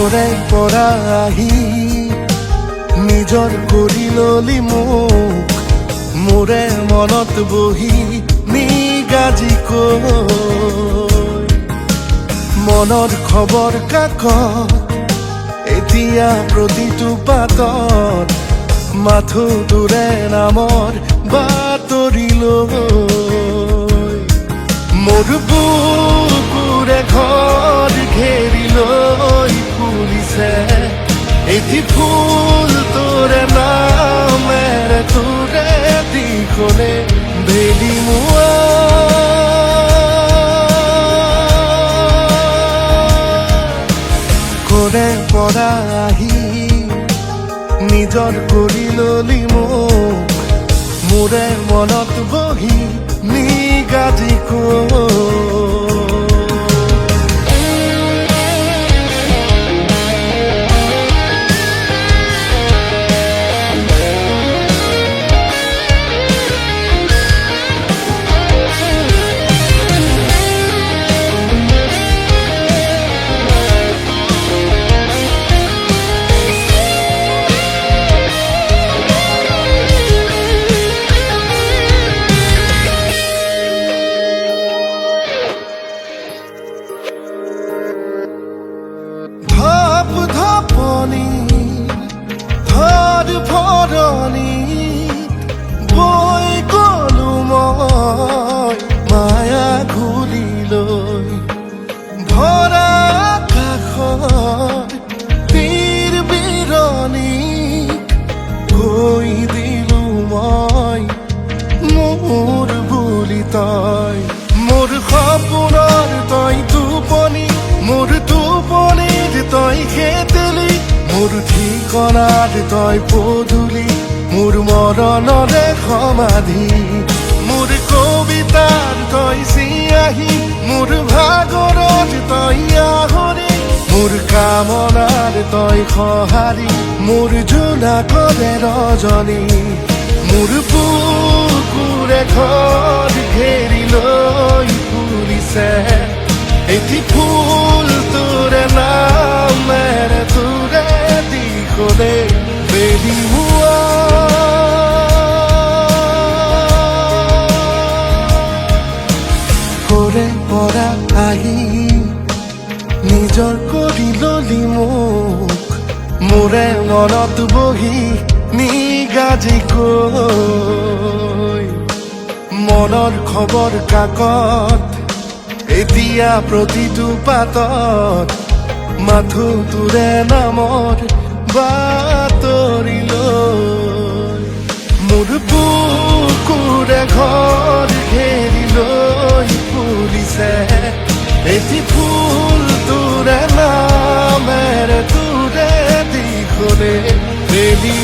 কৰে পৰা আহি নিজৰ কৰি ললি মোক মোৰে মনত বহি নিগাজি কৈ মনৰ খবৰ কাকত এতিয়া প্ৰতিটো পাতত মাথো তোৰে নামৰ বাতৰি লৈ মোৰ বুকুৰে ঘৰ ঘেৰি লৈ ফুলিছে এটি ফুল তোৰে নামেৰে তোৰে দিশলে বেলি মুৱা কৰে পৰা আহি নিজৰ কৰি ললি মোক মোৰে মনত বহি নিগাজি ধৰ ভৰণী বৈ গলো মই মায়া ঘূৰি লৈ ভৰা আকাশৰ তীৰ বিৰণী গৈ দিলো মই মোৰ বুলি তই মোৰ সপোনৰ তই টোপনি মোৰ টোপনিত তই খেতেলি মোৰ ঠিকনাত তই পদূলি মোৰ মৰণৰে সমাধি মোৰ কবিতাৰ তই চিয়াহী মোৰ ভাগৰত তই আহৰি মোৰ কামনাৰ তই সঁহাৰি মোৰ জোনাকৰে ৰজনী মোৰ বুকুৰে ঘৰ ঘেৰি লৈ ফুলিছে এটি ফুল তোৰে নামেৰে তোৰে দিশলে বেলি মুৱা কৰে পৰা আহি নিজৰ কৰি ললি মোক মোৰে মনত বহি নিগাজি কৈ মনৰ খবৰ কাকত এতিয়া প্ৰতিটো পাতত মাথো তোৰে নামৰ বাতৰি লৈ মোৰ বুকুৰে ঘৰ ঘেৰি লৈ ফুলিছে এটি ফুল তোৰে নামেৰে তোৰে দিশলে বেলি